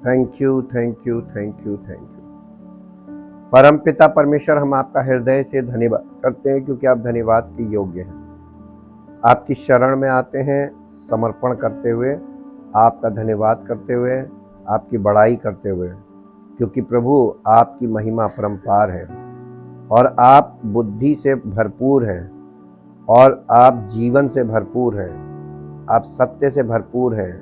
Thank you, thank you, thank you, thank you. परमपिता परमेश्वर, हम आपका हृदय से धन्यवाद करते हैं क्योंकि आप धन्यवाद के योग्य हैं। आपकी शरण में आते हैं समर्पण करते हुए, आपका धन्यवाद करते हुए, आपकी बड़ाई करते हुए, क्योंकि प्रभु आपकी महिमा परम्पार है और आप बुद्धि से भरपूर हैं और आप जीवन से भरपूर हैं, आप सत्य से भरपूर हैं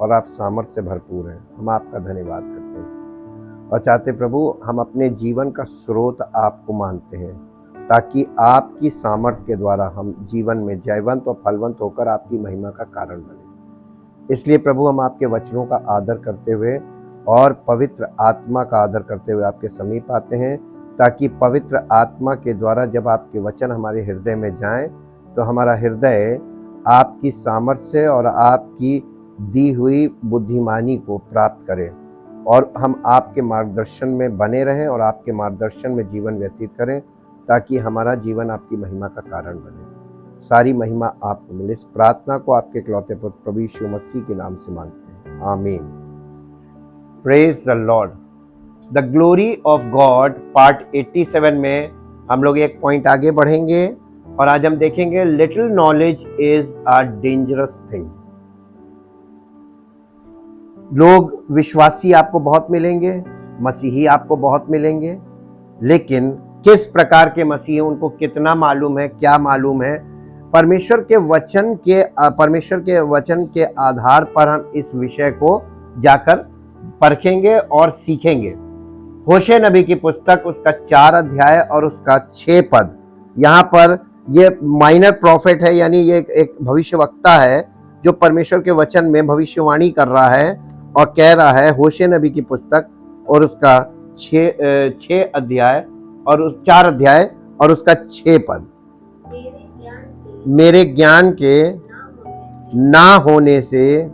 और आप सामर्थ्य से भरपूर हैं। हम आपका धन्यवाद करते हैं और चाहते प्रभु हम अपने जीवन का स्रोत आपको मानते हैं, ताकि आपकी सामर्थ्य के द्वारा हम जीवन में जयवंत और फलवंत होकर आपकी महिमा का कारण बने। इसलिए प्रभु हम आपके वचनों का आदर करते हुए और पवित्र आत्मा का आदर करते हुए आपके समीप आते हैं, ताकि पवित्र आत्मा के द्वारा जब आपके वचन हमारे हृदय में जाएं तो हमारा हृदय आपकी सामर्थ्य से और आपकी दी हुई बुद्धिमानी को प्राप्त करें और हम आपके मार्गदर्शन में बने रहें और आपके मार्गदर्शन में जीवन व्यतीत करें, ताकि हमारा जीवन आपकी महिमा का कारण बने। सारी महिमा आपको मिले। इस प्रार्थना को आपके इकलौते पुत्र प्रभु यीशु मसीह के नाम से मांगते हैं, आमीन। Praise the Lord. The glory of God part 87 में हम लोग एक पॉइंट आगे बढ़ेंगे और आज हम देखेंगे little knowledge is a dangerous thing. लोग विश्वासी आपको बहुत मिलेंगे, मसीही आपको बहुत मिलेंगे, लेकिन किस प्रकार के मसीही, उनको कितना मालूम है, क्या मालूम है, परमेश्वर के वचन के आधार पर हम इस विषय को जाकर परखेंगे और सीखेंगे। होशे नबी की पुस्तक उसका 4 अध्याय और उसका 6 पद। यहाँ पर ये माइनर प्रॉफिट है, यानी ये एक भविष्यवक्ता है जो परमेश्वर के वचन में भविष्यवाणी कर रहा है और कह रहा है। होशे नबी की पुस्तक और उसका 6 अध्याय और 4 अध्याय और उसका 6 पद। मेरे ज्ञान के ना होने से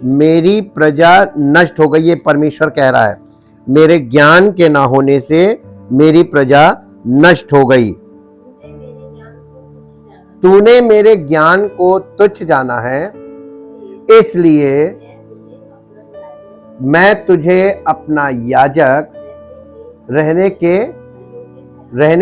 मेरी प्रजा नष्ट हो गई। ये परमेश्वर कह रहा है, मेरे ज्ञान के ना होने से मेरी प्रजा नष्ट हो गई। तूने मेरे ज्ञान को तुच्छ जाना है, इसलिए मैं तुझे अपना याजक रहने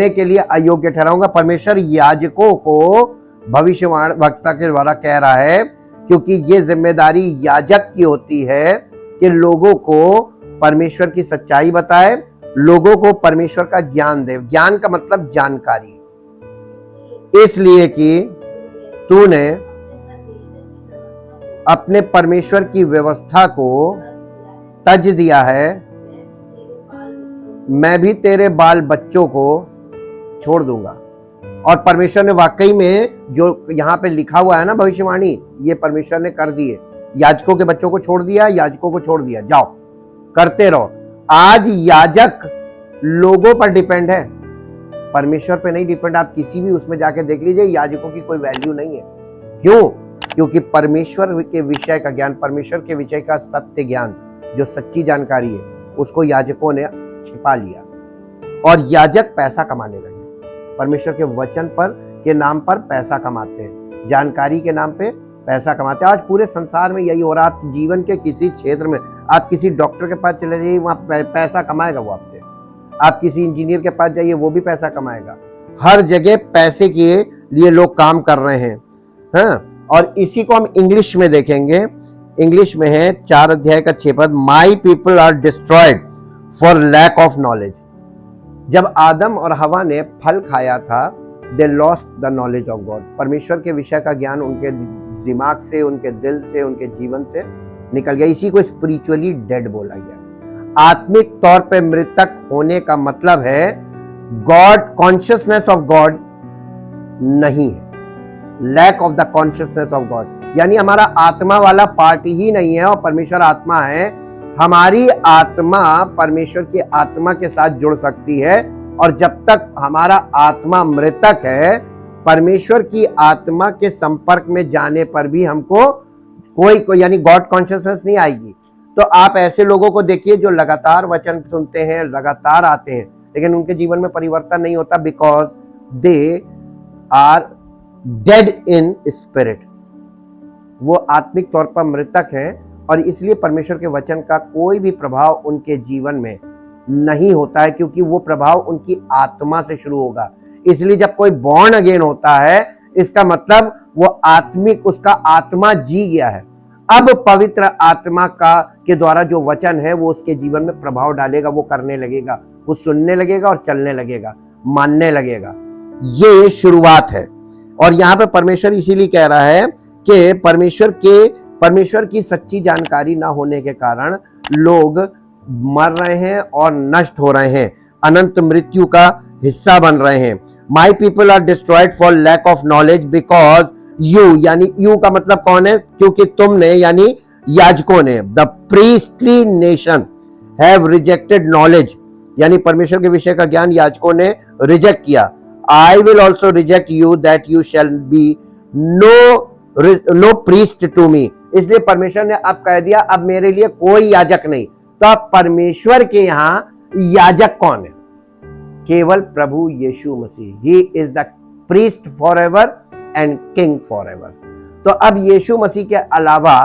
के लिए अयोग्य ठहराऊंगा। परमेश्वर याजकों को भविष्यवक्ता के द्वारा कह रहा है, क्योंकि ये जिम्मेदारी याजक की होती है कि लोगों को परमेश्वर की सच्चाई बताए, लोगों को परमेश्वर का ज्ञान दे। ज्ञान का मतलब जानकारी। इसलिए कि तूने अपने परमेश्वर की व्यवस्था को तज दिया है, मैं भी तेरे बाल बच्चों को छोड़ दूंगा। और परमेश्वर ने वाकई में जो यहाँ पे लिखा हुआ है ना भविष्यवाणी, ये परमेश्वर ने कर दी है। याजकों के बच्चों को छोड़ दिया, याजकों को छोड़ दिया, जाओ करते रहो। आज याजक लोगों पर डिपेंड है, परमेश्वर पे नहीं डिपेंड। आप किसी भी उसमें जाके देख लीजिए, याजकों की कोई वैल्यू नहीं है। क्यों? क्योंकि परमेश्वर के विषय का ज्ञान, परमेश्वर के विषय का सत्य ज्ञान, जो सच्ची जानकारी है, उसको याजकों ने छिपा लिया और याजक पैसा कमाने लगे। परमेश्वर के वचन पर के नाम पर पैसा कमाते हैं, जानकारी के नाम पे पैसा कमाते हैं। आज पूरे संसार में यही हो रहा है। आप जीवन के किसी क्षेत्र में, आप किसी डॉक्टर के पास चले जाइए, वहां पैसा कमाएगा वो आपसे। आप किसी इंजीनियर के पास जाइए, वो भी पैसा कमाएगा। हर जगह पैसे के लिए लोग काम कर रहे हैं। हाँ, और इसी को हम इंग्लिश में देखेंगे। इंग्लिश में है 4 अध्याय का 6 पद। My people are destroyed for lack of knowledge. जब आदम और हवा ने फल खाया था, they lost the knowledge of God. परमेश्वर के विषय का ज्ञान उनके दिमाग से, उनके दिल से, उनके जीवन से निकल गया। इसी को स्पिरिचुअली डेड बोला गया। आत्मिक तौर पे मृतक होने का मतलब है गॉड, कॉन्शियसनेस ऑफ गॉड नहीं है। Lack of the consciousness of God, यानी हमारा आत्मा वाला पार्ट ही नहीं है और परमेश्वर आत्मा है। हमारी आत्मा परमेश्वर की आत्मा के साथ जुड़ सकती है, और जब तक हमारा आत्मा मृतक है, परमेश्वर की आत्मा के संपर्क में जाने पर भी हमको कोई यानी गॉड कॉन्शियसनेस नहीं आएगी। तो आप ऐसे लोगों को देखिए जो लगातार वचन सुनते हैं, लगातार आते हैं, लेकिन उनके जीवन में परिवर्तन नहीं होता, because they are dead in spirit, वो आत्मिक तौर पर मृतक हैं और इसलिए परमेश्वर के वचन का कोई भी प्रभाव उनके जीवन में नहीं होता है, क्योंकि वो प्रभाव उनकी आत्मा से शुरू होगा। इसलिए जब कोई बॉर्न अगेन होता है, इसका मतलब वो आत्मिक, उसका आत्मा जी गया है। अब पवित्र आत्मा का के द्वारा जो वचन है वो उसके जीवन में प्रभाव डालेगा, वो करने लगेगा, वो सुनने लगेगा और चलने लगेगा, मानने लगेगा। ये शुरुआत है। और यहाँ पे परमेश्वर इसीलिए कह रहा है कि परमेश्वर की सच्ची जानकारी ना होने के कारण लोग मर रहे हैं और नष्ट हो रहे हैं, अनंत मृत्यु का हिस्सा बन रहे हैं। My people are destroyed for lack of knowledge because you, यानी यू का मतलब कौन है? क्योंकि तुमने, यानी याजकों ने, the priestly nation have rejected knowledge, यानी परमेश्वर के विषय का ज्ञान याजकों ने रिजेक्ट किया। I will also reject you that you shall be no priest to me, इसलिए परमेश्वर ने अब कह दिया अब मेरे लिए कोई याजक नहीं। तो अब परमेश्वर के यहां याजक कौन है? केवल प्रभु यीशु मसीह। He is the priest for ever and king for ever. तो अब यीशु मसीह के अलावा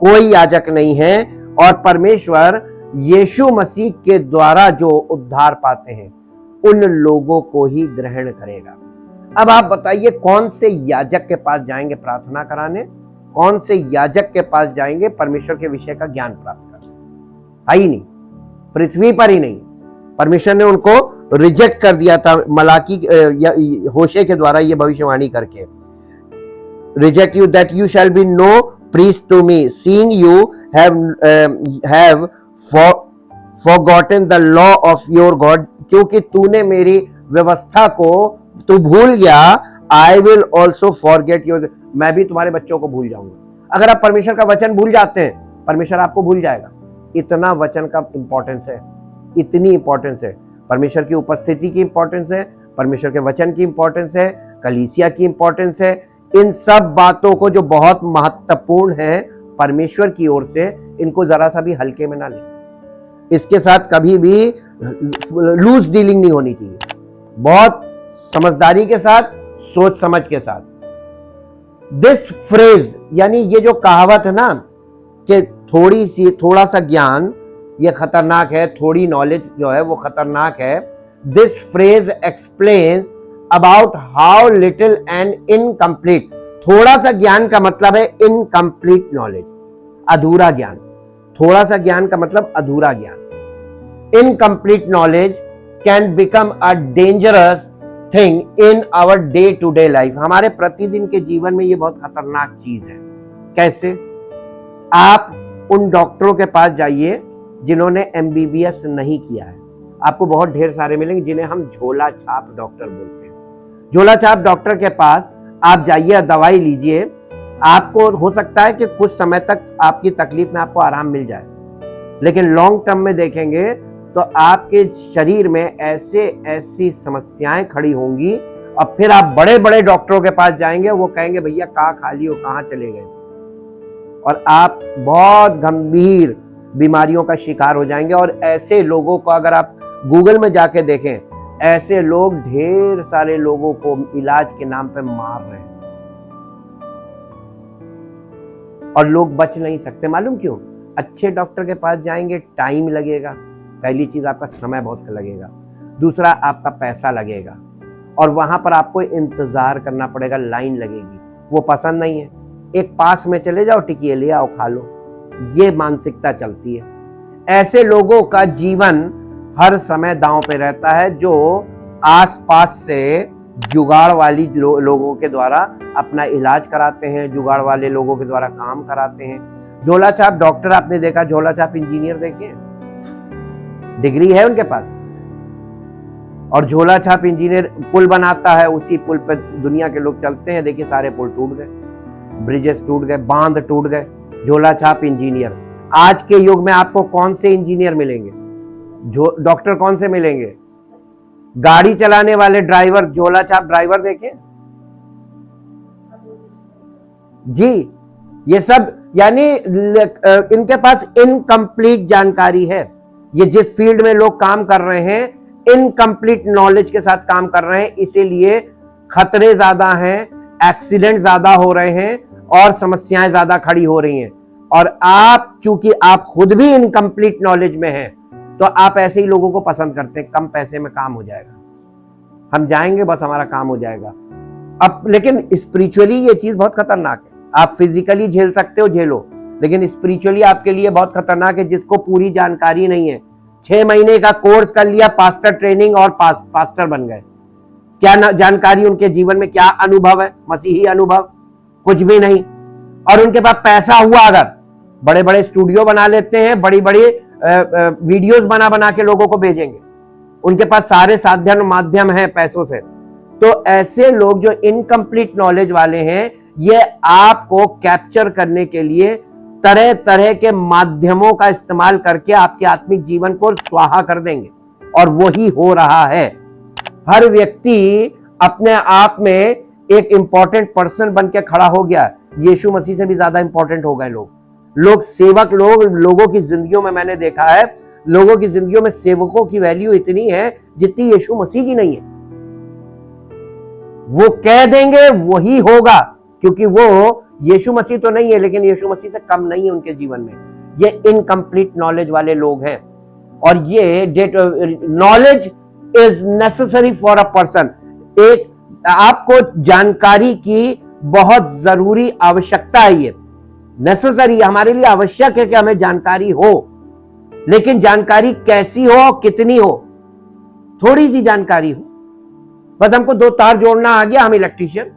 कोई याजक नहीं है और परमेश्वर यीशु मसीह के द्वारा जो उद्धार पाते हैं उन लोगों को ही ग्रहण करेगा। अब आप बताइए कौन से याजक के पास जाएंगे प्रार्थना कराने? कौन से याजक के पास जाएंगे परमेश्वर के विषय का ज्ञान प्राप्त करने? है ही नहीं, पृथ्वी पर ही नहीं। परमेश्वर ने उनको रिजेक्ट कर दिया था मलाकी होशे के द्वारा ये भविष्यवाणी करके, reject you that you shall be no priest to me seeing you have forgotten the law of your God, क्योंकि तूने मेरी व्यवस्था को तू भूल गया। I will also forget your, मैं भी तुम्हारे बच्चों को भूल जाऊंगा। अगर आप परमेश्वर का वचन भूल जाते हैं, परमेश्वर आपको भूल जाएगा। इतना वचन का इंपॉर्टेंस है, इतनी इंपॉर्टेंस है। परमेश्वर की उपस्थिति की इंपॉर्टेंस है, परमेश्वर के वचन की इंपॉर्टेंस है, कलीसिया की इंपॉर्टेंस है। इन सब बातों को जो बहुत महत्वपूर्ण है परमेश्वर की ओर से, इनको जरा सा भी हल्के में ना लें। इसके साथ कभी भी लूज डीलिंग नहीं होनी चाहिए, बहुत समझदारी के साथ, सोच समझ के साथ। दिस फ्रेज, यानी ये जो कहावत है ना कि थोड़ा सा ज्ञान ये खतरनाक है, थोड़ी नॉलेज जो है वो खतरनाक है। This phrase explains about how little and incomplete, थोड़ा सा ज्ञान का मतलब है इनकम्प्लीट नॉलेज, अधूरा ज्ञान। थोड़ा सा ज्ञान का मतलब अधूरा ज्ञान। Incomplete knowledge can become a dangerous thing in our day to day life, हमारे प्रतिदिन के जीवन में ये बहुत खतरनाक चीज है। कैसे? आप उन डॉक्टरों के पास जाइए जिन्होंने MBBS नहीं किया है, आपको बहुत ढेर सारे मिलेंगे जिन्हें हम झोला छाप डॉक्टर बोलते हैं। झोला छाप डॉक्टर के पास आप जाइए, दवाई लीजिए, आपको हो सकता है कि कुछ समय तक आपकी तकलीफ में आपको आराम मिल जाए, लेकिन लॉन्ग टर्म में देखेंगे तो आपके शरीर में ऐसी समस्याएं खड़ी होंगी और फिर आप बड़े बड़े डॉक्टरों के पास जाएंगे, वो कहेंगे भैया कहाँ खाली हो, कहाँ चले गए, और आप बहुत गंभीर बीमारियों का शिकार हो जाएंगे। और ऐसे लोगों को अगर आप गूगल में जाके देखें, ऐसे लोग ढेर सारे लोगों को इलाज के नाम पे मार रहे हैं और लोग बच नहीं सकते। मालूम क्यों? अच्छे डॉक्टर के पास जाएंगे, टाइम लगेगा, पहली चीज आपका समय बहुत लगेगा, दूसरा आपका पैसा लगेगा, और वहां पर आपको इंतजार करना पड़ेगा, लाइन लगेगी, वो पसंद नहीं है। एक पास में चले जाओ, टिकिए ले आओ, खा लो, ये मानसिकता चलती है। ऐसे लोगों का जीवन हर समय दांव पे रहता है, जो आसपास से जुगाड़ वाली लोगों के द्वारा अपना इलाज कराते हैं, जुगाड़ वाले लोगों के द्वारा काम कराते हैं। झोला छाप डॉक्टर आपने देखा, झोला छाप इंजीनियर देखिए, डिग्री है उनके पास, और झोला छाप इंजीनियर पुल बनाता है, उसी पुल पे दुनिया के लोग चलते हैं। देखिए सारे पुल टूट गए, ब्रिजेस टूट गए, बांध टूट गए, झोला छाप इंजीनियर। आज के युग में आपको कौन से इंजीनियर मिलेंगे? डॉक्टर कौन से मिलेंगे? गाड़ी चलाने वाले ड्राइवर, झोला छाप ड्राइवर देखे जी, ये सब, यानी इनके पास इनकम्प्लीट जानकारी है। ये जिस फील्ड में लोग काम कर रहे हैं, इनकम्प्लीट नॉलेज के साथ काम कर रहे हैं, इसीलिए खतरे ज्यादा हैं, एक्सीडेंट ज्यादा हो रहे हैं और समस्याएं ज्यादा खड़ी हो रही हैं। और आप चूंकि आप खुद भी इनकम्प्लीट नॉलेज में हैं, तो आप ऐसे ही लोगों को पसंद करते हैं, कम पैसे में काम हो जाएगा, हम जाएंगे बस हमारा काम हो जाएगा। अब लेकिन स्पिरिचुअली ये चीज बहुत खतरनाक है। आप फिजिकली झेल सकते हो, झेलो, लेकिन स्पिरिचुअली आपके लिए बहुत खतरनाक है। जिसको पूरी जानकारी नहीं है, 6 महीने का कोर्स कर लिया, पास्टर ट्रेनिंग, और पास्टर बन गए, क्या जानकारी उनके जीवन में, क्या अनुभव है, मसीही अनुभव, कुछ भी नहीं। और उनके पास पैसा हुआ, अगर बड़े बड़े स्टूडियो बना लेते हैं, बड़ी बड़ी वीडियोस बना के लोगों को भेजेंगे, उनके पास सारे साधन माध्यम है पैसों से। तो ऐसे लोग जो इनकम्प्लीट नॉलेज वाले हैं, ये आपको कैप्चर करने के लिए तरह तरह के माध्यमों का इस्तेमाल करके आपके आत्मिक जीवन को स्वाहा कर देंगे, और वही हो रहा है। हर व्यक्ति अपने आप में एक इंपॉर्टेंट पर्सन बन के खड़ा हो गया। यीशु मसीह से भी ज्यादा इंपॉर्टेंट हो गए लोग सेवक लोग। लोगों की जिंदगियों में मैंने देखा है, लोगों की जिंदगियों में सेवकों की वैल्यू इतनी है जितनी यीशु मसीह की नहीं है। वो कह देंगे वही होगा, क्योंकि वो यीशु मसीह तो नहीं है, लेकिन यीशु मसीह से कम नहीं है उनके जीवन में। ये इनकम्प्लीट नॉलेज वाले लोग हैं। और ये knowledge is necessary for a person. एक आपको जानकारी की बहुत जरूरी आवश्यकता है, ये नेसेसरी, हमारे लिए आवश्यक है कि हमें जानकारी हो, लेकिन जानकारी कैसी हो, कितनी हो, थोड़ी सी जानकारी हो, बस हमको 2 तार जोड़ना आ गया, हम इलेक्ट्रीशियन।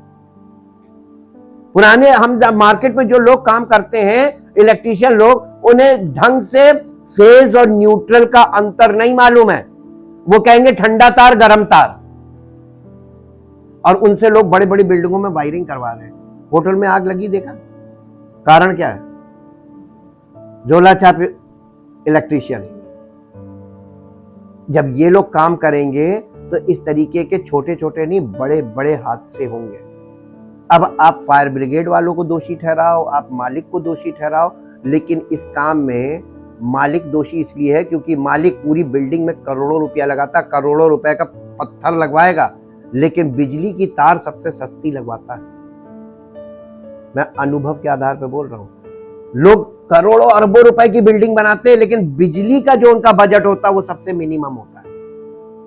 पुराने हम मार्केट में जो लोग काम करते हैं, इलेक्ट्रीशियन लोग, उन्हें ढंग से फेज और न्यूट्रल का अंतर नहीं मालूम है। वो कहेंगे ठंडा तार, गर्म तार, और उनसे लोग बड़ी बड़ी बिल्डिंगों में वायरिंग करवा रहे हैं। होटल में आग लगी, देखा कारण क्या है? झोला छाप इलेक्ट्रीशियन। जब ये लोग काम करेंगे तो इस तरीके के छोटे छोटे नहीं, बड़े बड़े हादसे होंगे। अब आप फायर ब्रिगेड वालों को दोषी ठहराओ, आप मालिक को दोषी ठहराओ, लेकिन इस काम में मालिक दोषी इसलिए है क्योंकि मालिक पूरी बिल्डिंग में करोड़ों रुपया लगाता, करोड़ों रुपए का पत्थर लगवाएगा, लेकिन बिजली की तार सबसे सस्ती लगवाता है। मैं अनुभव के आधार पर बोल रहा हूं। लोग करोड़ों अरबों रुपए की बिल्डिंग बनाते हैं, लेकिन बिजली का जो उनका बजट होता है वो सबसे मिनिमम होता है,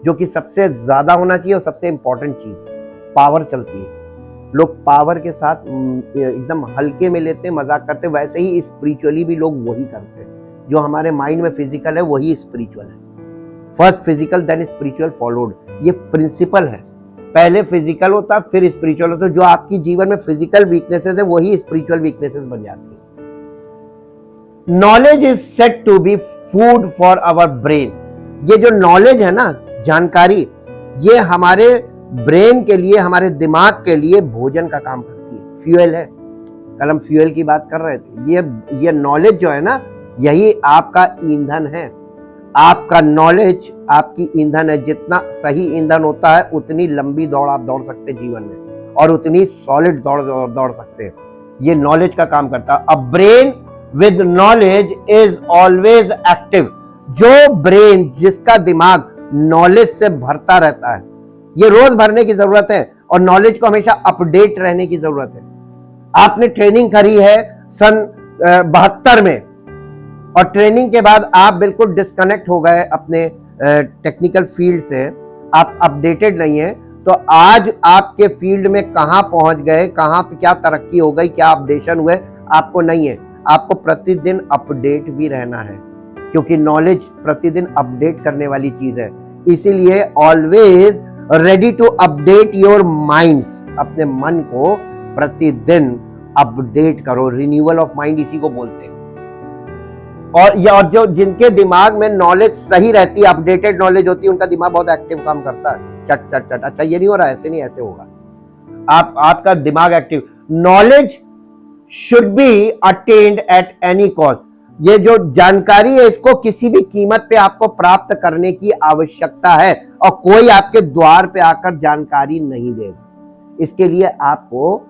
जो कि सबसे ज्यादा होना चाहिए और सबसे इंपॉर्टेंट चीज है। पावर चलती है, लोग पावर के साथ एकदम हल्के में लेते हैं, मजाक करते हैं। वैसे ही स्पिरिचुअली भी लोग वही करते हैं। जो हमारे माइंड में फिजिकल है वही स्पिरिचुअल है। First physical then spiritual followed, ये प्रिंसिपल है। पहले फिजिकल होता फिर स्पिरिचुअल होता। जो आपकी जीवन में फिजिकल वीकनेसेस है वही स्पिरिचुअल वीकनेसेस बन जाती है। Knowledge is said to be food for our brain. ये जो नॉलेज है ना, जानकारी, ये हमारे ब्रेन के लिए, हमारे दिमाग के लिए भोजन का काम करती है, फ्यूल है। कल हम फ्यूल की बात कर रहे थे। ये नॉलेज जो है ना, यही आपका ईंधन है। आपका नॉलेज आपकी ईंधन है। जितना सही ईंधन होता है उतनी लंबी दौड़ आप दौड़ सकते हैं जीवन में, और उतनी सॉलिड दौड़ सकते हैं। ये नॉलेज का काम करता है। A brain with knowledge is always active. जो ब्रेन, जिसका दिमाग नॉलेज से भरता रहता है, ये रोज भरने की जरूरत है, और नॉलेज को हमेशा अपडेट रहने की जरूरत है। आपने ट्रेनिंग करी है सन 72 में, और ट्रेनिंग के बाद आप बिल्कुल डिस्कनेक्ट हो गए अपने टेक्निकल फील्ड से, आप अपडेटेड नहीं है, तो आज आपके फील्ड में कहां पहुंच गए, कहां पे क्या तरक्की हो गई, क्या अपडेशन हुए, आपको नहीं है। आपको प्रतिदिन अपडेट भी रहना है, क्योंकि नॉलेज प्रतिदिन अपडेट करने वाली चीज है। इसीलिए always ready to update your minds. अपने मन को प्रतिदिन अपडेट करो। रिन्यूअल ऑफ माइंड इसी को बोलते हैं। और जो जिनके दिमाग में नॉलेज सही रहती है, अपडेटेड नॉलेज होती है, उनका दिमाग बहुत एक्टिव काम करता है। चट चट चट, अच्छा ये नहीं हो रहा, ऐसे नहीं, ऐसे होगा। आपका दिमाग active. Knowledge should be attend at any cost. ये जो जानकारी है, इसको किसी भी कीमत पे आपको प्राप्त करने की आवश्यकता है, और कोई आपके द्वार पे आकर जानकारी नहीं देगा। इसके लिए आपको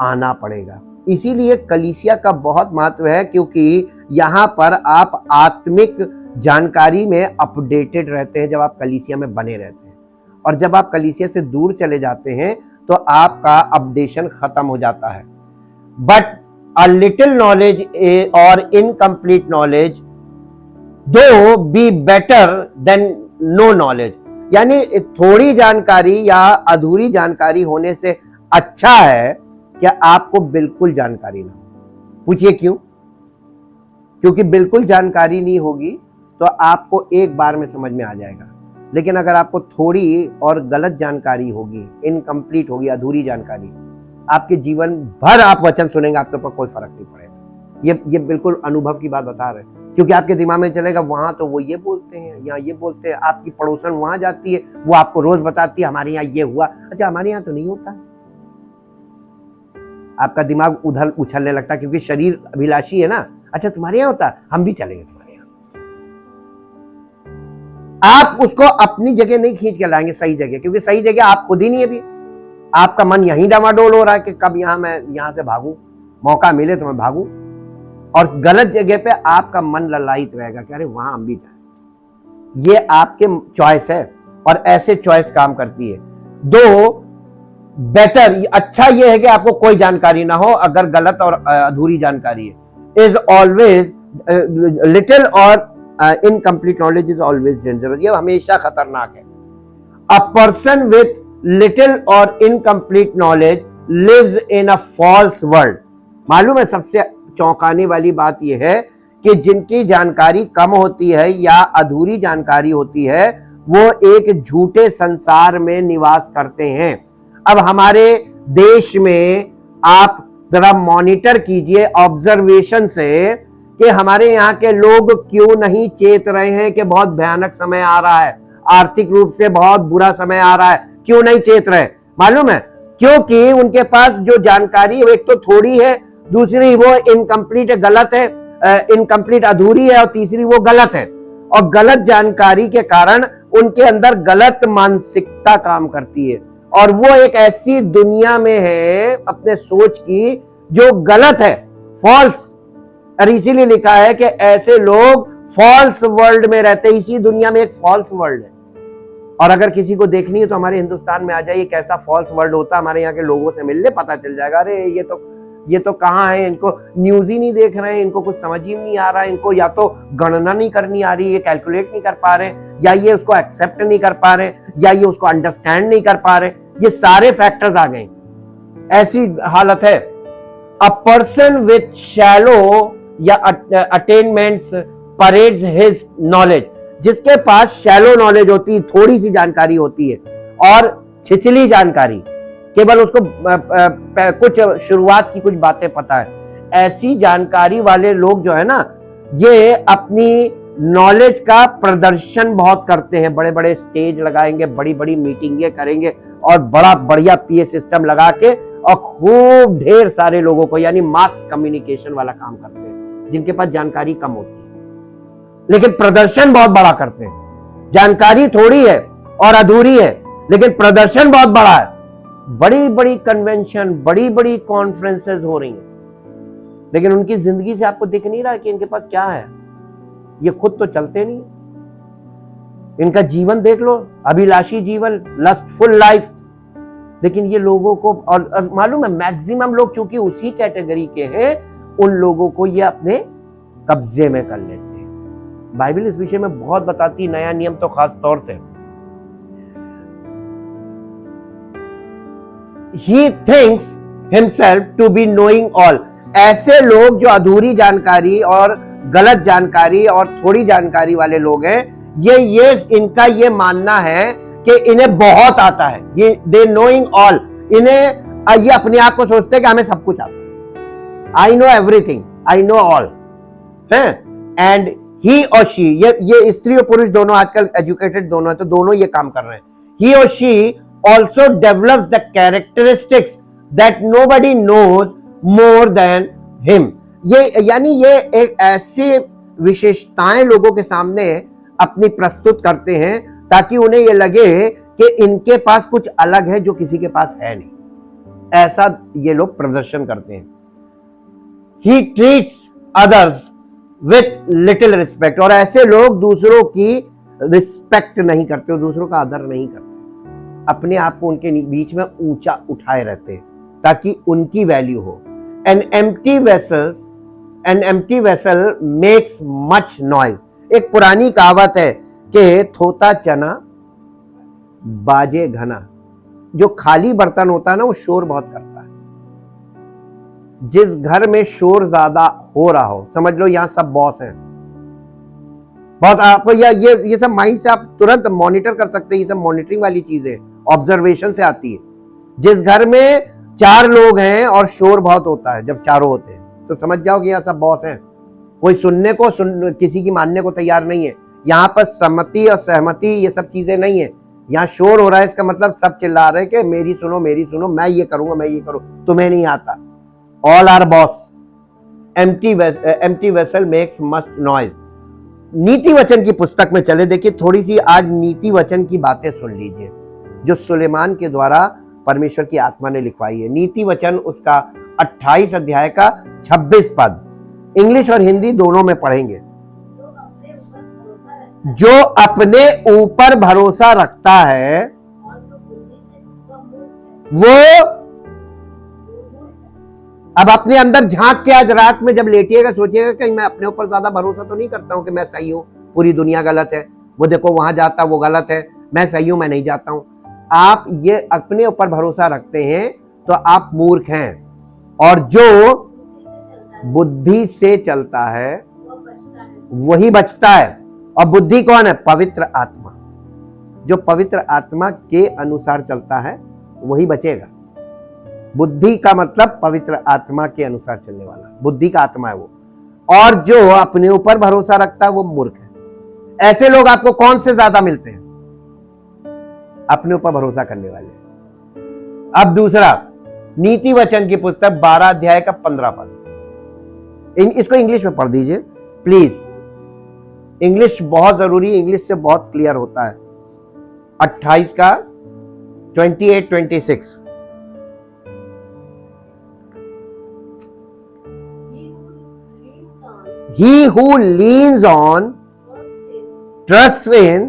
आना पड़ेगा। इसीलिए कलीसिया का बहुत महत्व है, क्योंकि यहां पर आप आत्मिक जानकारी में अपडेटेड रहते हैं जब आप कलीसिया में बने रहते हैं। और जब आप कलीसिया से दूर चले जाते हैं तो आपका अपडेशन खत्म हो जाता है। बट अ लिटिल नॉलेज और इनकम्प्लीट नॉलेज दो be better than no knowledge, यानी थोड़ी जानकारी या अधूरी जानकारी होने से अच्छा है कि आपको बिल्कुल जानकारी ना हो। पूछिए क्यों? क्योंकि बिल्कुल जानकारी नहीं होगी तो आपको एक बार में समझ में आ जाएगा, लेकिन अगर आपको थोड़ी और गलत जानकारी होगी, इनकम्प्लीट होगी, अधूरी जानकारी, आपके जीवन भर आप वचन सुनेंगे, आपके ऊपर कोई फर्क नहीं पड़ेगा। ये बिल्कुल अनुभव की बात बता रहे हैं, क्योंकि आपके दिमाग में चलेगा वहां तो वो ये बोलते हैं, यहाँ ये बोलते हैं। आपकी पड़ोसन वहां जाती है, वो आपको रोज बताती है हमारे यहाँ ये हुआ, अच्छा हमारे यहाँ तो नहीं होता। आपका दिमाग उधर उछलने लगता है, क्योंकि शरीर अभिलाषी है ना। अच्छा तुम्हारे यहाँ होता, हम भी चलेंगे तुम्हारे यहाँ। आप उसको अपनी जगह नहीं खींच के लाएंगे सही जगह, क्योंकि सही जगह आप खुद ही नहीं है अभी। आपका मन यहीं डामाडोल हो रहा है कि कब मैं यहां से भागूं, मौका मिले तो मैं भागूं। और गलत जगह पे आपका मन ललायित रहेगा कि अरे वहां हम भी जाए। ये आपके चॉइस है, और ऐसे चॉइस काम करती है। दो बेटर, अच्छा ये है कि आपको कोई जानकारी ना हो, अगर गलत और अधूरी जानकारी है। इज ऑलवेज लिटिल और incomplete knowledge is always dangerous, ये हमेशा खतरनाक है। अ पर्सन विथ लिटिल और incomplete knowledge lives in a false world. मालूम है सबसे चौंकाने वाली बात यह है कि जिनकी जानकारी कम होती है या अधूरी जानकारी होती है, वो एक झूठे संसार में निवास करते हैं। अब हमारे देश में आप जरा मॉनिटर कीजिए ऑब्जर्वेशन से कि हमारे यहाँ के लोग क्यों नहीं चेत रहे हैं कि बहुत भयानक समय आ रहा है, आर्थिक रूप से बहुत बुरा समय आ रहा है। क्यों नहीं चेत रहे? मालूम है क्योंकि उनके पास जो जानकारी है एक तो थोड़ी है, दूसरी वो इनकम्प्लीट है, गलत है, इनकम्प्लीट अधूरी है, और तीसरी वो गलत है। और गलत जानकारी के कारण उनके अंदर गलत मानसिकता काम करती है, और वो एक ऐसी दुनिया में है अपने सोच की जो गलत है, फॉल्स। और इसीलिए लिखा है कि ऐसे लोग फॉल्स वर्ल्ड में रहते हैं। इसी दुनिया में एक फॉल्स वर्ल्ड है, और अगर किसी को देखनी है तो हमारे हिंदुस्तान में आ जाइए, कैसा फॉल्स वर्ल्ड होता है। हमारे यहाँ के लोगों से मिलने पता चल जाएगा। अरे ये तो कहाँ है, इनको न्यूज ही नहीं देख रहे हैं, इनको कुछ समझ ही नहीं आ रहा है, इनको या तो गणना नहीं करनी आ रही है, कैलकुलेट नहीं कर पा रहे, या ये उसको एक्सेप्ट नहीं कर पा रहे, या ये उसको अंडरस्टैंड नहीं कर पा रहे। ये सारे फैक्टर्स आ गए, ऐसी हालत है। अ पर्सन विथ शैलो या अटेनमेंट्स परेड्स हिज नॉलेज, जिसके पास शैलो नॉलेज होती है, थोड़ी सी जानकारी होती है, और छिछली जानकारी, केवल उसको कुछ शुरुआत की कुछ बातें पता है, ऐसी जानकारी वाले लोग जो है ना, ये अपनी नॉलेज का प्रदर्शन बहुत करते हैं। बड़े बड़े स्टेज लगाएंगे, बड़ी बड़ी मीटिंगें करेंगे, और बड़ा बढ़िया पीए सिस्टम लगा के, और खूब ढेर सारे लोगों को, यानी मास कम्युनिकेशन वाला काम करते हैं, जिनके पास जानकारी कम होती है लेकिन प्रदर्शन बहुत बड़ा करते हैं। जानकारी थोड़ी है और अधूरी है, लेकिन प्रदर्शन बहुत बड़ा है। बड़ी बड़ी कन्वेंशन, बड़ी बड़ी कॉन्फ्रेंसेस हो रही हैं, लेकिन उनकी जिंदगी से आपको दिख नहीं रहा कि इनके पास क्या है। ये खुद तो चलते नहीं, इनका जीवन देख लो, अभिलाषी जीवन, लस्टफुल लाइफ। लेकिन ये लोगों को, और मालूम है मैक्सिमम लोग चूंकि उसी कैटेगरी के हैं, उन लोगों को ये अपने कब्जे में कर लेते हैं। बाइबल इस विषय में बहुत बताती, नया नियम तो खास तौर से। He thinks himself to be knowing all। ऐसे लोग जो अधूरी जानकारी और गलत जानकारी और थोड़ी जानकारी वाले लोग हैं, ये इनका ये मानना है कि इन्हें बहुत आता है, ये they knowing all। इन्हें ये अपने आप को सोचते हैं कि हमें सब कुछ आता है, I know everything, I know all है। एंड ही और शी, ये स्त्री और पुरुष दोनों आजकल एजुकेटेड दोनों है, तो दोनों ये काम कर रहे हैं। ही और she also develops the characteristics that nobody knows more than him। ये यानी ये एक ऐसी विशेषताएं लोगों के सामने अपनी प्रस्तुत करते हैं ताकि उन्हें ये लगे कि इनके पास कुछ अलग है जो किसी के पास है नहीं। ऐसा ये लोग प्रदर्शन करते हैं। He treats others with little respect। और ऐसे लोग दूसरों की रिस्पेक्ट नहीं करते, दूसरों का आदर नहीं करते। अपने आप को उनके बीच में ऊंचा उठाए रहते ताकि उनकी वैल्यू हो। An empty vessel makes much noise. एक पुरानी कहावत है कि थोता चना बाजे घना। जो खाली बर्तन होता है ना वो शोर बहुत करता है। जिस घर में शोर ज्यादा हो रहा हो, समझ लो यहां सब बॉस हैं बहुत। आपको ये सब माइंड से आप तुरंत मॉनिटर कर सकते हैं। ये सब मॉनिटरिंग वाली चीजें ऑब्जर्वेशन से आती है। जिस घर में 4 लोग हैं और शोर बहुत होता है, जब चारों होते हैं, तो समझ जाओ कि यहाँ सब बॉस हैं। कोई किसी की मानने को तैयार नहीं है। यहाँ पर सम्मति और सहमति ये सब चीजें नहीं है। यहाँ शोर हो रहा है, इसका मतलब सब चिल्ला रहे हैं कि मेरी सुनो, मैं ये करूंगा, मैं ये करूं, तुम्हें नहीं आता। All are boss. Empty vessel makes much noise. नीति वचन की पुस्तक में चले, देखिए थोड़ी सी आज नीति वचन की बातें सुन लीजिए जो सुलेमान के द्वारा परमेश्वर की आत्मा ने लिखवाई है। नीति वचन उसका 28 अध्याय का 26 पद, इंग्लिश और हिंदी दोनों में पढ़ेंगे। जो अपने ऊपर भरोसा रखता है वो, अब अपने अंदर झांक के आज रात में जब लेटिएगा सोचिएगा कि मैं अपने ऊपर ज्यादा भरोसा तो नहीं करता हूं कि मैं सही हूं, पूरी दुनिया गलत है, वो देखो वहां जाता वो गलत है, मैं सही हूं, मैं नहीं जाता हूं। आप ये अपने ऊपर भरोसा रखते हैं तो आप मूर्ख हैं। और जो बुद्धि से चलता है वही बचता है। और बुद्धि कौन है? पवित्र आत्मा। जो पवित्र आत्मा के अनुसार चलता है वही बचेगा। बुद्धि का मतलब पवित्र आत्मा के अनुसार चलने वाला, बुद्धि का आत्मा है वो। और जो अपने ऊपर भरोसा रखता है वो मूर्ख है। ऐसे लोग आपको कौन से ज्यादा मिलते हैं? अपने ऊपर भरोसा करने वाले। अब दूसरा, नीति वचन की पुस्तक 12 अध्याय का 15 पद, इसको इंग्लिश में पढ़ दीजिए प्लीज। इंग्लिश बहुत जरूरी है, इंग्लिश से बहुत क्लियर होता है। 28 का 28-26। He who leans on, trusts in,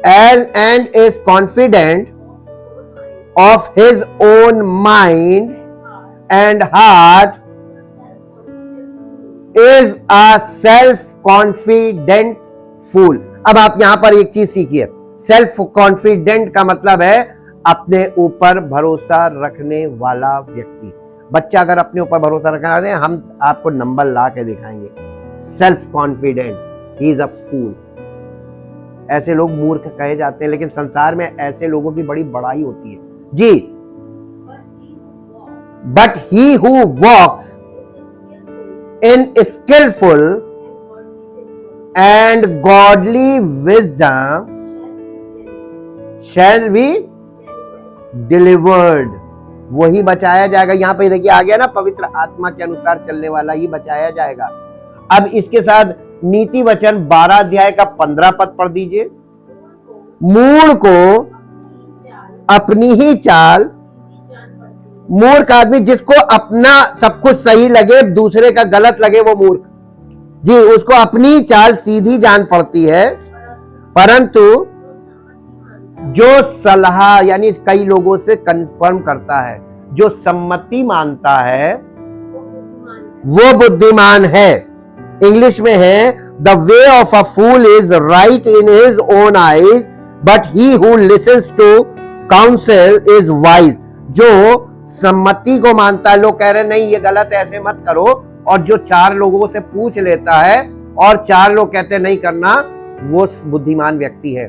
and is confident of his own mind and heart is a self-confident fool। अब आप यहां पर एक चीज सीखिए, सेल्फ कॉन्फिडेंट का मतलब है अपने ऊपर भरोसा रखने वाला व्यक्ति। बच्चा अगर अपने ऊपर भरोसा रखने वाले, हम आपको नंबर ला के दिखाएंगे। Self confident, he is a fool. ऐसे लोग मूर्ख कहे जाते हैं, लेकिन संसार में ऐसे लोगों की बड़ी बड़ाई होती है जी। But he who walks in skilful and godly wisdom shall be delivered. वही बचाया जाएगा। यहां पे देखिए आ गया ना, पवित्र आत्मा के अनुसार चलने वाला ही बचाया जाएगा। अब इसके साथ नीति वचन 12 अध्याय का 15 पद पढ़ दीजिए। मूढ़ को अपनी ही चाल, मूर्ख आदमी जिसको अपना सब कुछ सही लगे, दूसरे का गलत लगे, वो मूर्ख जी। उसको अपनी चाल सीधी जान पड़ती है, परंतु जो सलाह, यानी कई लोगों से कंफर्म करता है, जो सम्मति मानता है वो बुद्धिमान है। इंग्लिश में है, the way of a fool is right in his own eyes, but he who listens to counsel is wise. जो सम्मति को मानता है, लोग कह रहे नहीं ये गलत है, ऐसे मत करो, और जो 4 लोगों से पूछ लेता है और 4 लोग कहते नहीं करना, वो बुद्धिमान व्यक्ति है।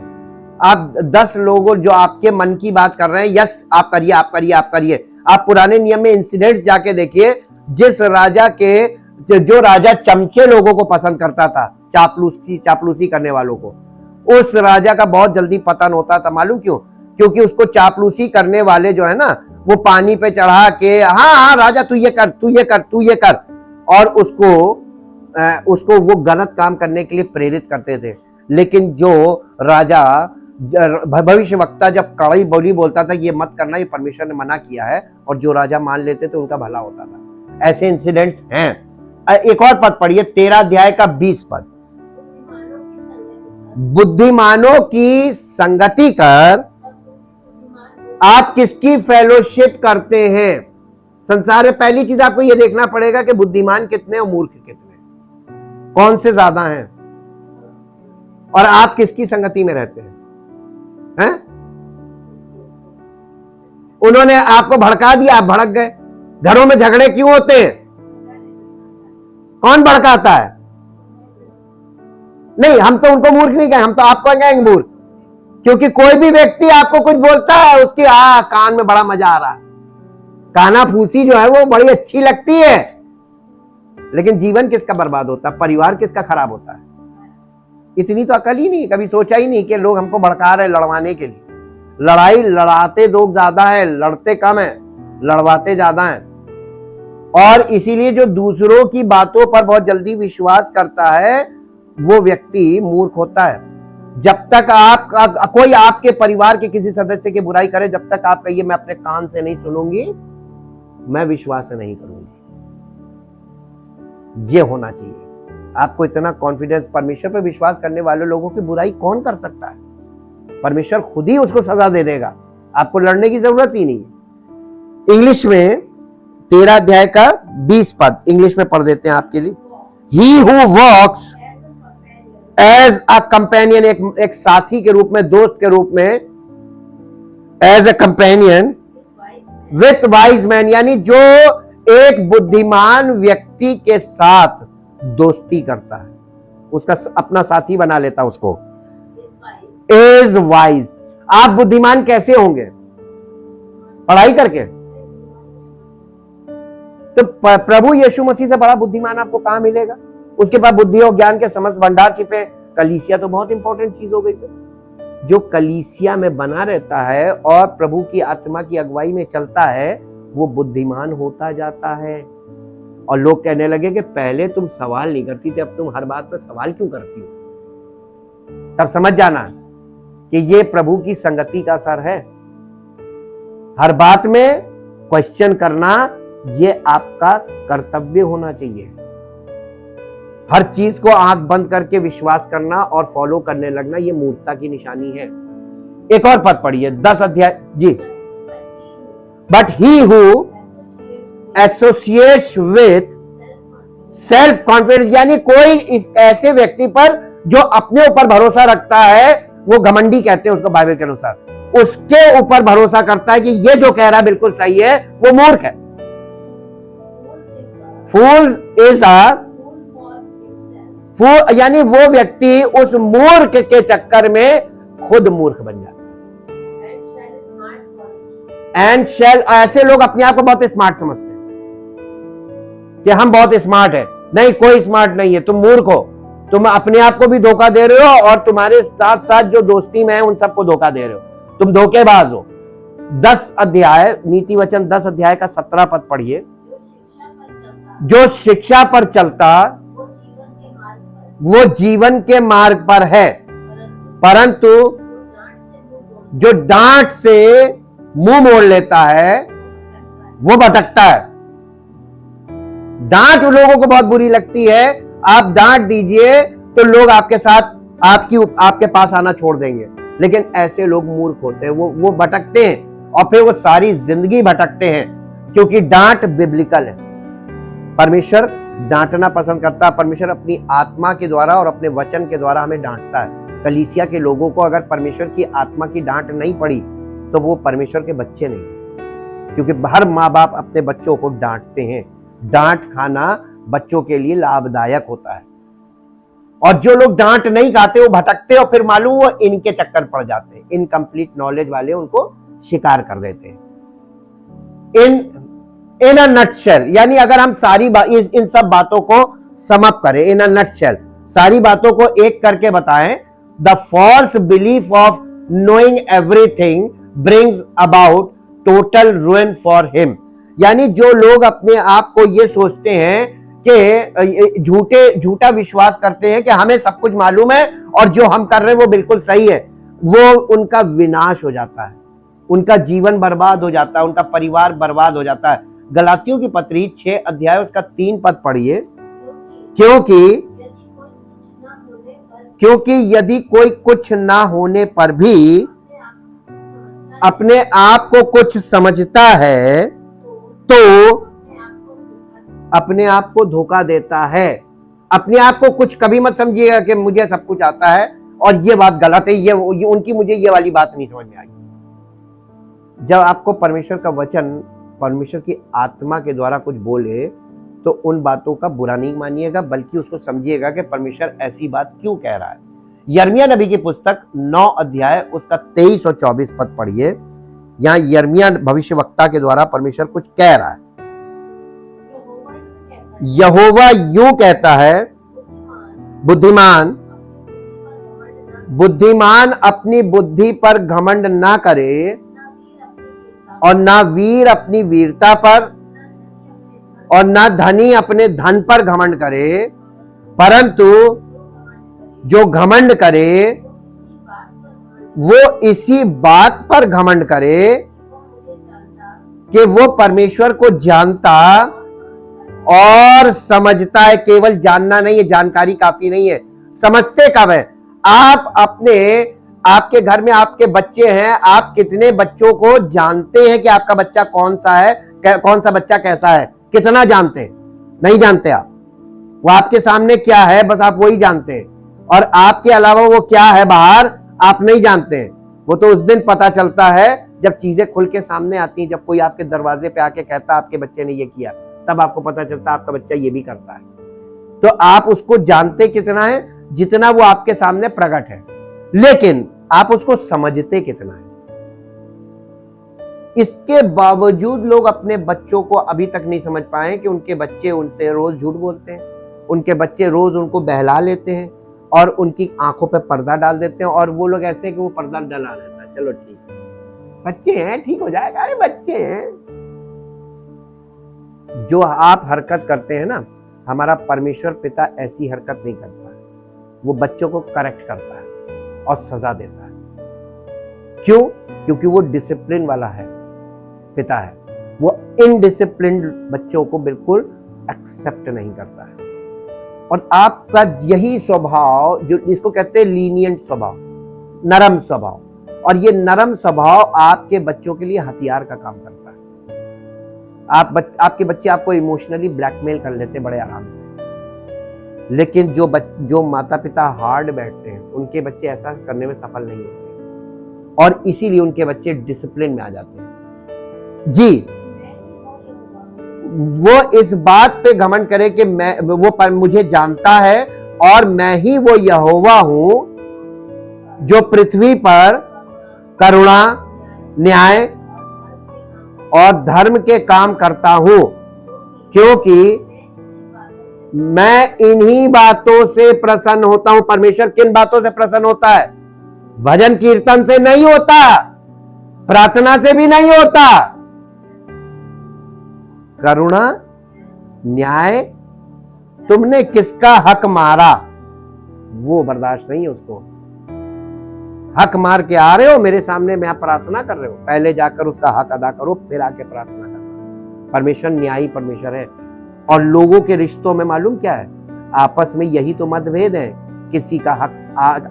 आप 10 लोगों जो आपके मन की बात कर रहे हैं, यस आप करिए, आप करिए, आप करिए। आप पुराने नियम में इंसिडेंट्स जाके देखिए, जिस राजा के, जो राजा चमचे लोगों को पसंद करता था, चापलूसी करने वालों को, उस राजा का बहुत जल्दी पतन होता था। मालूम क्यों? क्योंकि उसको चापलूसी करने वाले जो है ना, वो पानी पे चढ़ा के, हाँ हाँ राजा तू ये कर, तू ये कर, तू ये कर, और उसको वो गलत काम करने के लिए प्रेरित करते थे। लेकिन जो राजा भविष्यवक्ता जब कड़वी बोली बोलता था ये मत करना, ये परमेश्वर ने मना किया है, और जो राजा मान लेते थे उनका भला होता था। ऐसे इंसिडेंट्स हैं। एक और पद पढ़िए, 13 अध्याय का 20 पद। बुद्धिमानों की संगति कर आप किसकी फेलोशिप करते हैं। संसार में पहली चीज आपको यह देखना पड़ेगा कि बुद्धिमान कितने और मूर्ख कितने, कौन से ज्यादा हैं, और आप किसकी संगति में रहते हैं? उन्होंने आपको भड़का दिया, आप भड़क गए। घरों में झगड़े क्यों होते हैं? कौन भड़काता है? नहीं, हम तो उनको मूर्ख नहीं कहें, हम तो आपको कहेंगे मूर्ख, क्योंकि कोई भी व्यक्ति आपको कुछ बोलता है उसकी कान में बड़ा मजा आ रहा है, काना फूसी जो है वो बड़ी अच्छी लगती है, लेकिन जीवन किसका बर्बाद होता है, परिवार किसका खराब होता है। इतनी तो अकल ही नहीं, कभी सोचा ही नहीं कि लोग हमको भड़का रहे लड़वाने के लिए। लड़ाई लड़ाते लोग ज्यादा है, लड़ते कम है, लड़वाते ज्यादा है। और इसीलिए जो दूसरों की बातों पर बहुत जल्दी विश्वास करता है वो व्यक्ति मूर्ख होता है। जब तक कोई आपके परिवार के किसी सदस्य की बुराई करे, जब तक आप कहिए मैं अपने कान से नहीं सुनूंगी, मैं विश्वास नहीं करूंगी। ये होना चाहिए आपको, इतना कॉन्फिडेंस। परमेश्वर पर विश्वास करने वाले लोगों की बुराई कौन कर सकता है? परमेश्वर खुद ही उसको सजा दे देगा, आपको लड़ने की जरूरत ही नहीं। इंग्लिश में 13 अध्याय का 20 पद इंग्लिश में पढ़ देते हैं आपके लिए। He who walks as a companion, एक साथी के रूप में, दोस्त के रूप में, as a companion with wise man, यानी जो एक बुद्धिमान व्यक्ति के साथ दोस्ती करता है, उसका अपना साथी बना लेता है उसको, इज वाइज। आप बुद्धिमान कैसे होंगे? पढ़ाई करके? तो प्रभु यीशु मसीह से बड़ा बुद्धिमान आपको कहां मिलेगा? उसके पास बुद्धि और ज्ञान के समस्त भंडार छिपे। कलीसिया तो बहुत इंपॉर्टेंट चीज हो गई। जो कलीसिया में बना रहता है और प्रभु की आत्मा की अगुवाई में चलता है, वो बुद्धिमान होता जाता है। और लोग कहने लगे कि पहले तुम सवाल नहीं करती थी, अब तुम हर बात पर सवाल क्यों करती हो? तब समझ जाना कि ये प्रभु की संगति का असर है। हर बात में क्वेश्चन करना ये आपका कर्तव्य होना चाहिए। हर चीज को आंख बंद करके विश्वास करना और फॉलो करने लगना, ये मूर्खता की निशानी है। एक और पद पढ़िए, 10 अध्याय जी। But he who associates with self confidence, यानी कोई इस ऐसे व्यक्ति पर जो अपने ऊपर भरोसा रखता है, वो घमंडी कहते हैं उसको बाइबल के अनुसार, उसके ऊपर भरोसा करता है कि ये जो कह रहा है बिल्कुल सही है, वो मूर्ख है। फूल इज फूल, यानी वो व्यक्ति उस मूर्ख के चक्कर में खुद मूर्ख बन जाता है। एंड शेल, ऐसे लोग अपने आप को बहुत स्मार्ट समझते हैं कि हम बहुत स्मार्ट है। नहीं, कोई स्मार्ट नहीं है, तुम मूर्ख हो। तुम अपने आप को भी धोखा दे रहे हो और तुम्हारे साथ साथ जो दोस्ती में है उन सबको धोखा दे रहे हो। तुम धोखेबाज हो। 10 अध्याय नीति वचन 10 अध्याय का 17 पद पढ़िए। जो शिक्षा पर चलता वो जीवन के मार्ग पर है, परंतु जो डांट से मुंह मोड़ लेता है वो भटकता है। डांट लोगों को बहुत बुरी लगती है। आप डांट दीजिए तो लोग आपके साथ आपके पास आना छोड़ देंगे, लेकिन ऐसे लोग मूर्ख होते हैं, वो भटकते हैं और फिर वो सारी जिंदगी भटकते हैं, क्योंकि डांट बिब्लिकल है। परमेश्वर डांटना पसंद करता है। परमेश्वर अपनी आत्मा के द्वारा और अपने वचन के द्वारा हमें डांटता है। कलीसिया के लोगों को अगर परमेश्वर की आत्मा की डांट नहीं पड़ी तो वो परमेश्वर के बच्चे नहीं, क्योंकि हर माँ बाप अपने बच्चों को डांटते हैं। डांट खाना बच्चों के लिए लाभदायक होता है। और जो लोग डांट नहीं खाते वो भटकते और फिर मालूम वो इनके चक्कर पड़ जाते हैं। इनकम्प्लीट नॉलेज वाले उनको शिकार कर देते हैं। इन अ नटशेल, यानी अगर हम सारी इन सब बातों को समअप करें, इन अ नटशेल, सारी बातों को एक करके बताएं, the false belief of knowing everything brings about total ruin for him. यानी जो लोग अपने आप को ये सोचते हैं कि झूठा विश्वास करते हैं कि हमें सब कुछ मालूम है और जो हम कर रहे हैं वो बिल्कुल सही है, वो उनका विनाश हो जाता है, उनका जीवन बर्बाद हो जाता है, उनका परिवार बर्बाद हो जाता है। गलातियों की पत्री 6 अध्याय उसका 3 पद पढ़िए। क्योंकि यदि कोई कुछ ना होने पर भी अपने आप को कुछ समझता है तो अपने आप को धोखा देता है। अपने आप को कुछ कभी मत समझिएगा कि मुझे सब कुछ आता है और ये बात गलत है, ये उनकी मुझे ये वाली बात नहीं समझ में आई। जब आपको परमेश्वर का वचन, परमेश्वर की आत्मा के द्वारा कुछ बोले तो उन बातों का बुरा नहीं मानिएगा, बल्कि उसको समझिएगा कि परमेश्वर ऐसी बात क्यों कह रहा है। यिर्मयाह नबी की पुस्तक 9 अध्याय उसका 23 और 24 पद पढ़िए। यहां यिर्मयाह भविष्यवक्ता के द्वारा परमेश्वर कुछ कह रहा है। यहोवा यूं कहता है, बुद्धिमान अपनी बुद्धि पर घमंड ना करे और ना वीर अपनी वीरता पर और ना धनी अपने धन पर घमंड करे, परंतु जो घमंड करे वो इसी बात पर घमंड करे कि वो परमेश्वर को जानता और समझता है। केवल जानना नहीं है, जानकारी काफी नहीं है, समझते कब है। आप आपके घर में आपके बच्चे हैं, आप कितने बच्चों को जानते हैं कि आपका बच्चा कौन सा है, कौन सा बच्चा कैसा है, कितना जानते हैं? नहीं जानते आप। वो आपके सामने क्या है बस आप वही जानते हैं, और आपके अलावा वो क्या है बाहर आप नहीं जानते हैं। वो तो उस दिन पता चलता है जब चीजें खुल के सामने आती हैं, जब कोई आपके दरवाजे पे आके कहता है आपके बच्चे ने ये किया, तब आपको पता चलता है आपका बच्चा ये भी करता है। तो आप उसको जानते कितना है? जितना वो आपके सामने प्रकट है, लेकिन आप उसको समझते कितना है? इसके बावजूद लोग अपने बच्चों को अभी तक नहीं समझ पाए कि उनके बच्चे उनसे रोज झूठ बोलते हैं, उनके बच्चे रोज उनको बहला लेते हैं और उनकी आंखों पे पर्दा डाल देते हैं, और वो लोग ऐसे कि वो पर्दा डला रहता है, चलो ठीक बच्चे हैं, ठीक हो जाएगा, अरे बच्चे हैं। जो आप हरकत करते हैं ना, हमारा परमेश्वर पिता ऐसी हरकत नहीं करता है। वो बच्चों को करेक्ट करता है और सजा देता है। क्यों? क्योंकि वो डिसिप्लिन वाला है, पिता है। वो इनडिसिप्लिन्ड बच्चों को बिल्कुल एक्सेप्ट नहीं करता है। और आपका यही स्वभाव, जो इसको कहते हैं लीनियंट स्वभाव, नरम स्वभाव, और ये नरम स्वभाव आपके बच्चों के लिए हथियार का काम करता है। आपके बच्चे आपको इमोशनली ब्लैकमेल कर लेते बड़े आराम से, लेकिन जो माता पिता हार्ड बैठते हैं उनके बच्चे ऐसा करने में सफल नहीं होते, और इसीलिए उनके बच्चे डिसिप्लिन में आ जाते हैं। जी, वो इस बात पे घमंड करे कि मुझे जानता है और मैं ही वो यहोवा हूं जो पृथ्वी पर करुणा, न्याय और धर्म के काम करता हूं, क्योंकि मैं इन्हीं बातों से प्रसन्न होता हूं। परमेश्वर किन बातों से प्रसन्न होता है? भजन कीर्तन से नहीं होता, प्रार्थना से भी नहीं होता। करुणा, न्याय, तुमने किसका हक मारा, वो बर्दाश्त नहीं है उसको। हक मार के आ रहे हो मेरे सामने, मैं आप प्रार्थना कर रहे हो, पहले जाकर उसका हक अदा करो, फिर आके प्रार्थना करना। परमेश्वर न्यायी परमेश्वर है। और लोगों के रिश्तों में मालूम क्या है? आपस में यही तो मतभेद है। किसी का हक,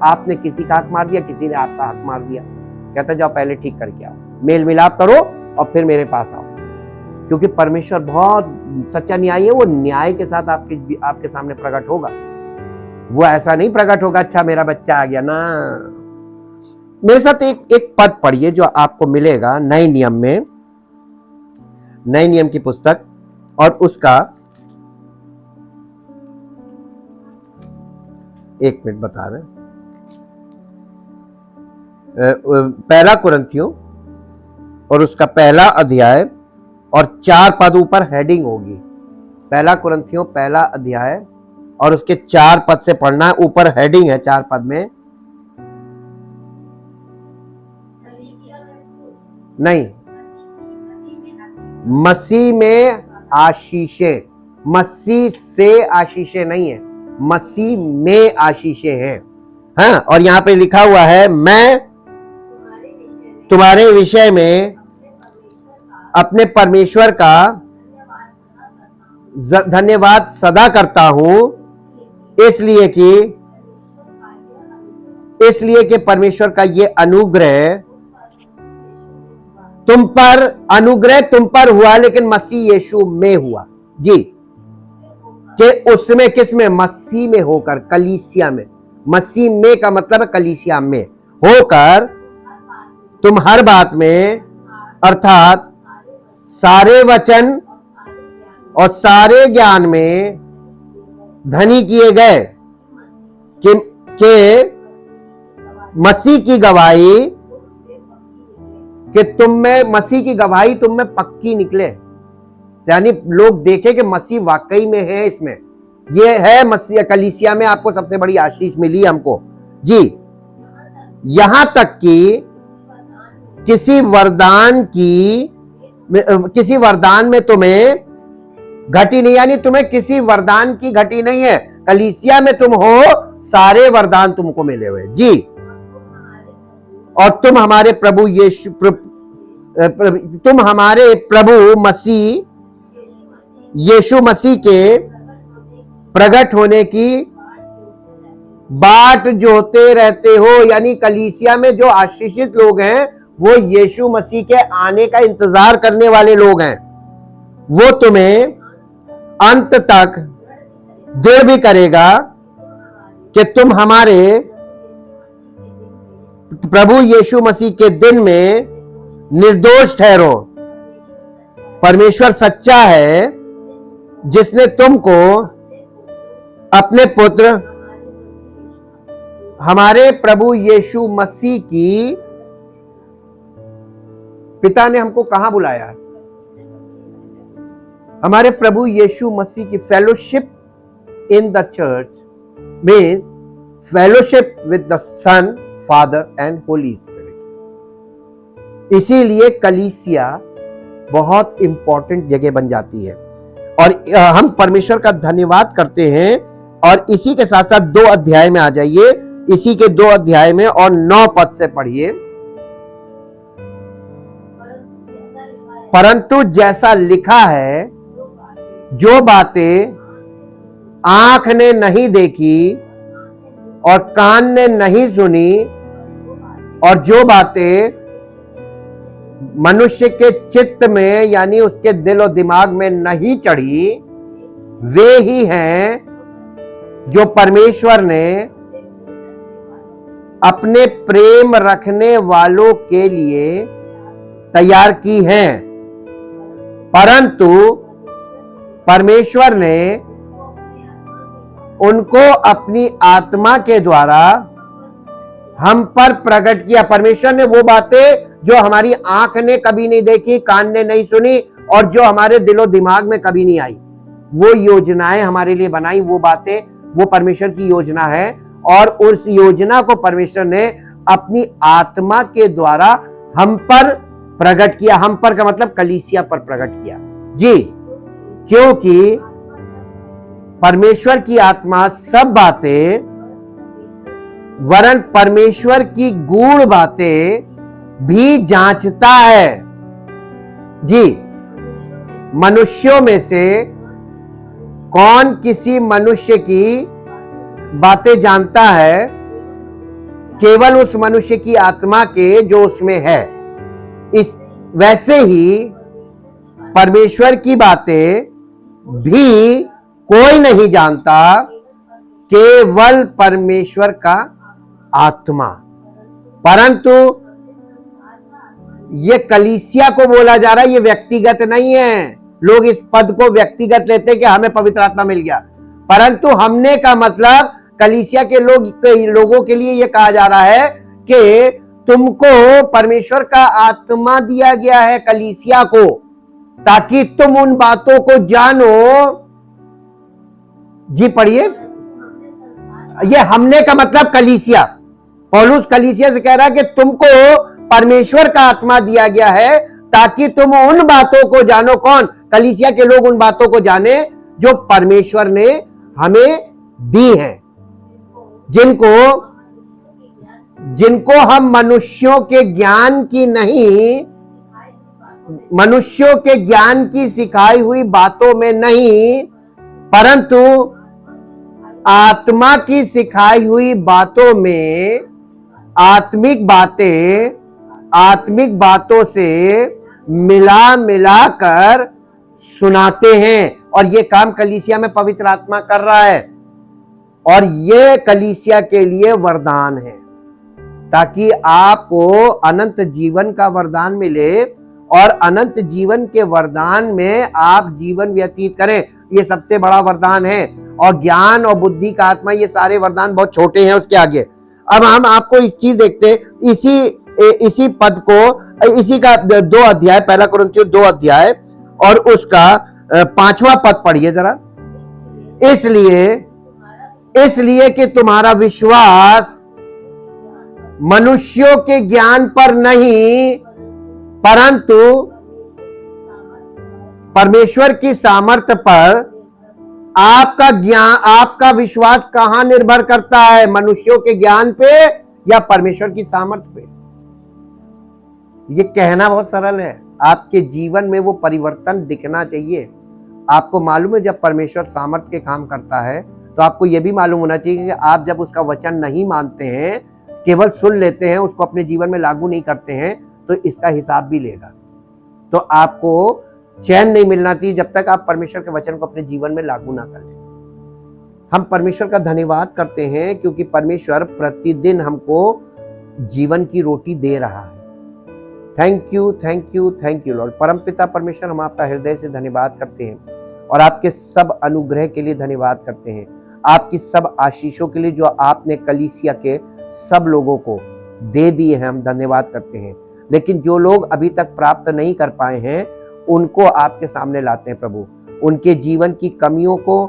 आपने किसी का हक मार दिया, किसी ने आपका हक मार दिया। कहता जाओ पहले ठीक करके आओ, मेल मिलाप करो और फिर मेरे पास आओ। क्योंकि परमेश्वर बहुत सच्चा न्यायी है। वो न्याय के साथ आपके सामने प्रकट होगा। वो ऐसा नहीं प्रकट होगा अच्छा मेरा बच्चा आ गया ना। मेरे साथ एक पद पढ़िए जो आपको मिलेगा नए नियम में, नए नियम की पुस्तक, और उसका 1 मिनट बता रहे, पहला कुरिन्थियों और उसका पहला अध्याय और 4 पद ऊपर हेडिंग होगी। पहला कुरिन्थियों पहला अध्याय और उसके 4 पद से पढ़ना है। ऊपर हेडिंग है 4 पद में, नहीं, मसीह में आशीषें, मसीह से आशीषें नहीं है, मसीह में आशीषें हैं। हाँ, और यहां पे लिखा हुआ है, मैं तुम्हारे विषय में अपने परमेश्वर का धन्यवाद सदा करता हूं, इसलिए कि परमेश्वर का ये अनुग्रह तुम पर अनुग्रह तुम पर हुआ, लेकिन मसीह यीशु में हुआ जी, कि उसमें किसमें, मसीह में होकर, कलीसिया में। मसीह में का मतलब है कलीसिया में होकर तुम हर बात में अर्थात सारे वचन और सारे ज्ञान में धनी किए गए कि मसीह की गवाही, कि तुम में मसीह की गवाही तुम में पक्की निकले, यानी लोग देखे कि मसीह वाकई में है। इसमें ये है मसीह कलीसिया में आपको सबसे बड़ी आशीष मिली हमको जी। यहां तक कि किसी वरदान में तुम्हें घटी नहीं, यानी तुम्हें किसी वरदान की घटी नहीं है। कलीसिया में तुम हो, सारे वरदान तुमको मिले हुए जी। और तुम हमारे प्रभु मसीह यीशु मसीह के प्रकट होने की बाट जोते रहते हो, यानी कलीसिया में जो आशीषित लोग हैं वो यीशु मसीह के आने का इंतजार करने वाले लोग हैं। वो तुम्हें अंत तक दृढ़ भी करेगा कि तुम हमारे प्रभु यीशु मसीह के दिन में निर्दोष ठहरो। परमेश्वर सच्चा है जिसने तुमको अपने पुत्र हमारे प्रभु यीशु मसीह की, पिता ने हमको कहां बुलाया, हमारे प्रभु यीशु मसीह की fellowship in the church means fellowship with the son, father and holy spirit. इसीलिए कलीसिया बहुत इंपॉर्टेंट जगह बन जाती है और हम परमेश्वर का धन्यवाद करते हैं। और इसी के साथ साथ 2 अध्याय में आ जाइए, इसी के 2 अध्याय में और 9 पद से पढ़िए। परंतु जैसा लिखा है, जो बातें आंख ने नहीं देखी और कान ने नहीं सुनी और जो बातें मनुष्य के चित्त में यानी उसके दिल और दिमाग में नहीं चढ़ी, वे ही हैं जो परमेश्वर ने अपने प्रेम रखने वालों के लिए तैयार की हैं। परंतु परमेश्वर ने उनको अपनी आत्मा के द्वारा हम पर प्रकट किया। परमेश्वर ने वो बातें जो हमारी आंख ने कभी नहीं देखी, कान ने नहीं सुनी और जो हमारे दिलो दिमाग में कभी नहीं आई, वो योजनाएं हमारे लिए बनाई। वो बातें, वो परमेश्वर की योजना है और उस योजना को परमेश्वर ने अपनी आत्मा के द्वारा हम पर प्रकट किया। हम पर का मतलब कलीसिया पर प्रकट किया जी, क्योंकि परमेश्वर की आत्मा सब बातें वरन परमेश्वर की गूढ़ बातें भी जांचता है जी। मनुष्यों में से कौन किसी मनुष्य की बातें जानता है, केवल उस मनुष्य की आत्मा के जो उसमें है। इस वैसे ही परमेश्वर की बातें भी कोई नहीं जानता, केवल परमेश्वर का आत्मा। परंतु ये कलीसिया को बोला जा रहा है, ये व्यक्तिगत नहीं है। लोग इस पद को व्यक्तिगत लेते हैं कि हमें पवित्र आत्मा मिल गया, परंतु हमने का मतलब कलीसिया के लोगों के लिए यह कहा जा रहा है कि तुमको परमेश्वर का आत्मा दिया गया है कलीसिया को, ताकि तुम उन बातों को जानो। जी पढ़िए, ये हमने का मतलब कलीसिया, पौलुस कलीसिया से कह रहा है कि तुमको परमेश्वर का आत्मा दिया गया है ताकि तुम उन बातों को जानो। कौन? कलीसिया के लोग उन बातों को जाने जो परमेश्वर ने हमें दी हैं, जिनको हम मनुष्यों के ज्ञान की नहीं, मनुष्यों के ज्ञान की सिखाई हुई बातों में नहीं, परंतु आत्मा की सिखाई हुई बातों में, आत्मिक बातें आत्मिक बातों से मिला मिला कर सुनाते हैं। और ये काम कलीसिया में पवित्र आत्मा कर रहा है, और ये कलीसिया के लिए वरदान है, ताकि आपको अनंत जीवन का वरदान मिले और अनंत जीवन के वरदान में आप जीवन व्यतीत करें। ये सबसे बड़ा वरदान है। और ज्ञान और बुद्धि का आत्मा, ये सारे वरदान बहुत छोटे हैं उसके आगे। अब हम आपको इस चीज देखते हैं, इसी पद को, इसी का 2 अध्याय, 1 कुरिन्थियों 2 अध्याय और उसका 5वां पद पढ़िए जरा। इसलिए कि तुम्हारा विश्वास मनुष्यों के ज्ञान पर नहीं, परंतु परमेश्वर की सामर्थ्य पर आपका ज्ञान, आपका विश्वास कहां निर्भर करता है? मनुष्यों के ज्ञान पे या परमेश्वर की सामर्थ्य पे? ये कहना बहुत सरल है, आपके जीवन में वो परिवर्तन दिखना चाहिए। आपको मालूम है, जब परमेश्वर सामर्थ्य के काम करता है तो आपको यह भी मालूम होना चाहिए कि आप जब उसका वचन नहीं मानते हैं, केवल सुन लेते हैं, उसको अपने जीवन में लागू नहीं करते हैं, तो इसका हिसाब भी लेगा। तो आपको चैन नहीं मिलना चाहिए जब तक आप परमेश्वर के वचन को अपने जीवन में लागू ना कर लें। हम परमेश्वर का धन्यवाद करते हैं क्योंकि परमेश्वर प्रतिदिन हमको जीवन की रोटी दे रहा है। Thank you, thank you, thank you Lord. परमपिता परमेश्वर, हम आपका हृदय से धन्यवाद करते हैं और आपके सब अनुग्रह के लिए धन्यवाद करते हैं, आपकी सब आशीषों के लिए जो आपने कलीसिया के सब लोगों को दे दिए हैं, हम धन्यवाद करते हैं। लेकिन जो लोग अभी तक प्राप्त नहीं कर पाए हैं, उनको आपके सामने लाते हैं प्रभु। उनके जीवन की कमियों को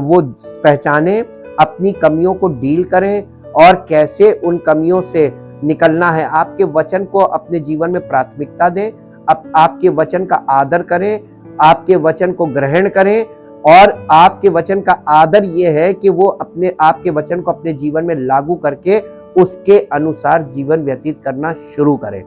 वो पहचाने, अपनी कमियों को डील करें और कैसे उन कमियों से निकलना है। आपके वचन को अपने जीवन में प्राथमिकता दें, आपके वचन का आदर करें, आपके वचन को ग्रहण करें। और आपके वचन का आदर यह है कि वो आपके वचन को अपने जीवन में लागू करके उसके अनुसार जीवन व्यतीत करना शुरू करें,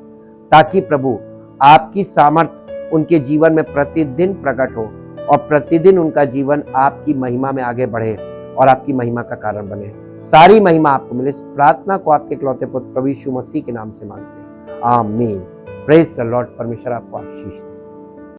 ताकि प्रभु आपकी सामर्थ उनके जीवन में प्रतिदिन प्रकट हो और प्रतिदिन उनका जीवन आपकी महिमा में आगे बढ़े और आपकी महिमा का कारण बने। सारी महिमा आपको मिले। इस प्रार्थना को आपके इकलौते पुत्र प्रभु यीशु मसीह के नाम से मांगते हैं, आमीन। Praise the Lord. परमेश्वर आपको आशीष दे।